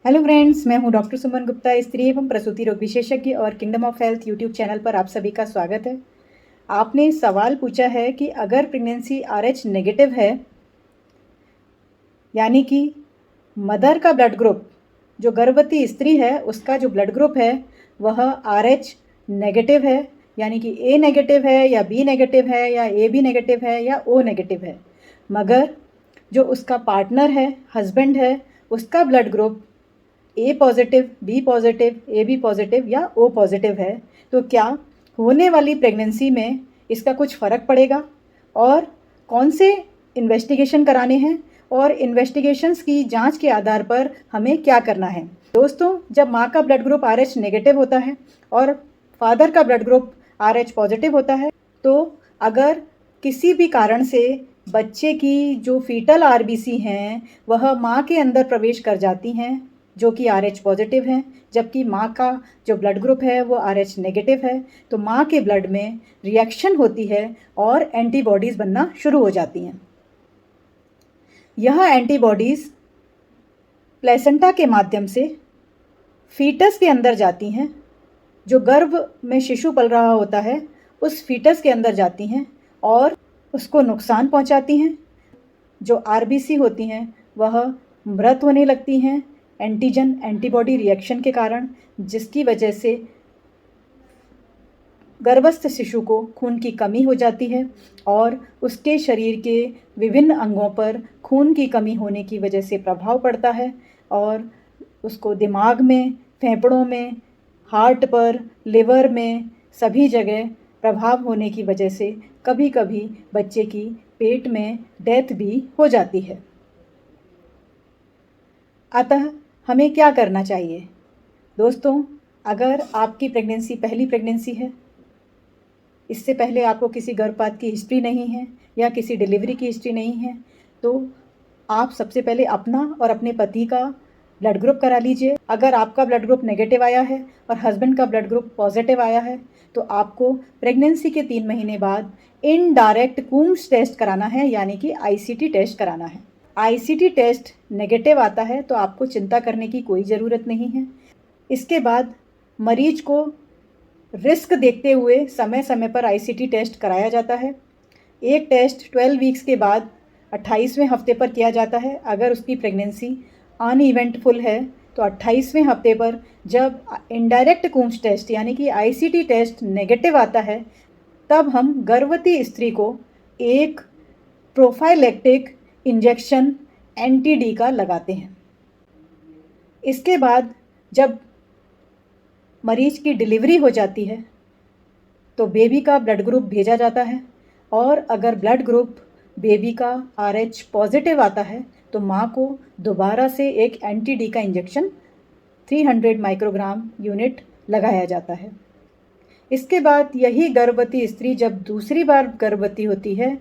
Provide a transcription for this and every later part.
Hello friends, मैं हूं doctor Suman Gupta, स्त्री एवं प्रसूति रोग विशेषज्ञ और kingdom of health YouTube channel पर आप सभी का स्वागत है। आपने सवाल पूछा है कि अगर प्रेगनेंसी RH नेगेटिव है, यानी कि मदर का ब्लड ग्रुप, जो गर्भवती स्त्री है उसका जो ब्लड ग्रुप है वह RH नेगेटिव है, यानी कि A नेगेटिव है या B नेगेटिव है या AB नेगेटिव है या O नेगेटिव है, मगर जो उसका पार्टनर है, हस्बैंड है, उसका blood group A positive, B positive, AB positive या O पॉजिटिव है, तो क्या होने वाली प्रेगनेंसी में इसका कुछ फ़र्क पड़ेगा और कौन से इन्वेस्टिगेशन कराने हैं और इन्वेस्टिगेशंस की जांच के आधार पर हमें क्या करना है। दोस्तों, जब माँ का ब्लड ग्रुप RH नेगेटिव होता है और फादर का ब्लड ग्रुप RH पॉजिटिव होता है, तो अगर किसी भी कारण से बच्चे की जो फीटल RBC हैं वह माँ के अंदर प्रवेश कर जाती हैं, जो कि RH पॉजिटिव हैं, जबकि माँ का जो ब्लड ग्रुप है वो RH नेगेटिव है, तो माँ के ब्लड में रिएक्शन होती है और एंटीबॉडीज़ बनना शुरू हो जाती हैं। यह एंटीबॉडीज़ प्लेसेंटा के माध्यम से फीटस के अंदर जाती हैं, जो गर्भ में शिशु पल रहा होता है उस फीटस के अंदर जाती हैं और उसको नुकसान पहुंचाती हैं। जो RBC होती हैं वह मृत होने लगती हैं एंटीजन एंटीबॉडी रिएक्शन के कारण, जिसकी वजह से गर्भस्थ शिशु को खून की कमी हो जाती है और उसके शरीर के विभिन्न अंगों पर खून की कमी होने की वजह से प्रभाव पड़ता है और उसको दिमाग में, फेफड़ों में, हार्ट पर, लिवर में, सभी जगह प्रभाव होने की वजह से कभी कभी बच्चे की पेट में डेथ भी हो जाती है। अतः हमें क्या करना चाहिए? दोस्तों, अगर आपकी प्रेगनेंसी पहली प्रेगनेंसी है, इससे पहले आपको किसी गर्भपात की हिस्ट्री नहीं है या किसी डिलीवरी की हिस्ट्री नहीं है, तो आप सबसे पहले अपना और अपने पति का ब्लड ग्रुप करा लीजिए। अगर आपका ब्लड ग्रुप नेगेटिव आया है और हस्बैंड का ब्लड ग्रुप पॉजिटिव आया है, तो आपको प्रेगनेंसी के 3 महीने बाद इनडायरेक्ट कूम्स टेस्ट कराना है, यानी कि ICT टेस्ट कराना है। ICT टेस्ट नेगेटिव आता है तो आपको चिंता करने की कोई ज़रूरत नहीं है। इसके बाद मरीज को रिस्क देखते हुए समय समय पर ICT टेस्ट कराया जाता है। एक टेस्ट 12 वीक्स के बाद 28वें हफ्ते पर किया जाता है। अगर उसकी प्रेगनेंसी अनइवेंटफुल है तो 28वें हफ्ते पर जब इनडायरेक्ट कूम्स टेस्ट यानी कि ICT टेस्ट नेगेटिव आता है, तब हम गर्भवती स्त्री को एक प्रोफाइलैक्टिक इंजेक्शन NTD का लगाते हैं। इसके बाद जब मरीज की डिलीवरी हो जाती है तो बेबी का ब्लड ग्रुप भेजा जाता है और अगर ब्लड ग्रुप बेबी का RH पॉजिटिव आता है तो माँ को दोबारा से एक NTD का इंजेक्शन 300 माइक्रोग्राम यूनिट लगाया जाता है। इसके बाद यही गर्भवती स्त्री जब दूसरी बार गर्भवती होती है,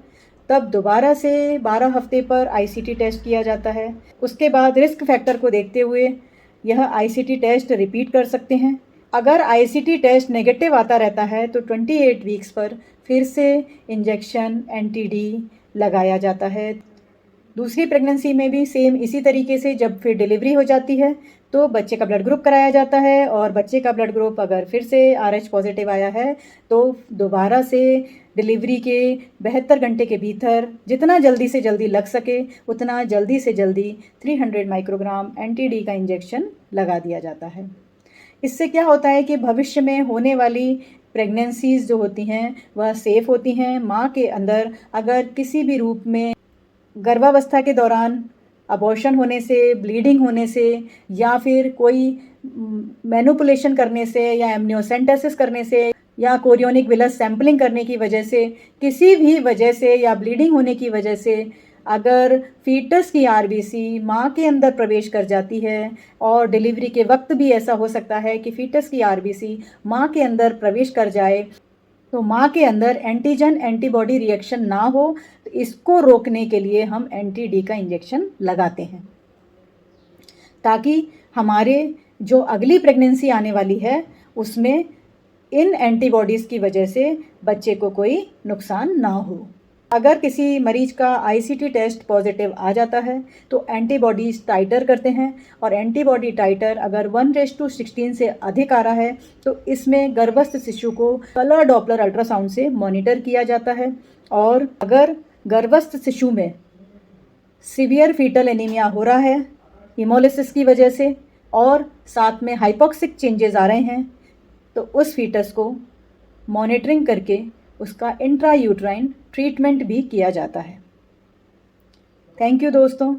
तब दोबारा से 12 हफ्ते पर ICT टेस्ट किया जाता है। उसके बाद रिस्क फैक्टर को देखते हुए यह ICT टेस्ट रिपीट कर सकते हैं। अगर ICT टेस्ट नेगेटिव आता रहता है तो 28 वीक्स पर फिर से इंजेक्शन NTD लगाया जाता है। दूसरी प्रेगनेंसी में भी सेम इसी तरीके से जब फिर डिलीवरी हो जाती है तो बच्चे का ब्लड ग्रुप कराया जाता है और बच्चे का ब्लड ग्रुप अगर फिर से RH पॉजिटिव आया है तो दोबारा से डिलीवरी के 72 घंटे के भीतर जितना जल्दी से जल्दी लग सके उतना जल्दी से जल्दी 300 माइक्रोग्राम NTD का इंजेक्शन लगा दिया जाता है। इससे क्या होता है कि भविष्य में होने वाली प्रेगनेंसीज़ जो होती हैं वह सेफ़ होती हैं। माँ के अंदर अगर किसी भी रूप में गर्भावस्था के दौरान अबॉर्शन होने से, ब्लीडिंग होने से या फिर कोई मैनिपुलेशन करने से या एमनियोसेंटेसिस करने से या कोरियोनिक विलस सैंपलिंग करने की वजह से, किसी भी वजह से या ब्लीडिंग होने की वजह से अगर फीटस की RBC माँ के अंदर प्रवेश कर जाती है और डिलीवरी के वक्त भी ऐसा हो सकता है कि फीटस की RBC माँ के अंदर प्रवेश कर जाए, तो माँ के अंदर एंटीजन एंटीबॉडी रिएक्शन ना हो, तो इसको रोकने के लिए हम NTD का इंजेक्शन लगाते हैं, ताकि हमारे जो अगली प्रेगनेंसी आने वाली है उसमें इन एंटीबॉडीज़ की वजह से बच्चे को कोई नुकसान ना हो। अगर किसी मरीज का आईसीटी टेस्ट पॉजिटिव आ जाता है तो एंटीबॉडीज टाइटर करते हैं, और एंटीबॉडी टाइटर अगर 1:16 से अधिक आ रहा है तो इसमें गर्भस्थ शिशु को कलर डॉपलर अल्ट्रासाउंड से मॉनिटर किया जाता है। और अगर गर्भस्थ शिशु में सीवियर फीटल एनीमिया हो रहा है हीमोलिसिस की वजह से, और साथ में हाइपोक्सिक चेंजेस आ रहे हैं, तो उस फीटस को मॉनिटरिंग करके उसका इंट्रा यूट्राइन ट्रीटमेंट भी किया जाता है। थैंक यू दोस्तों।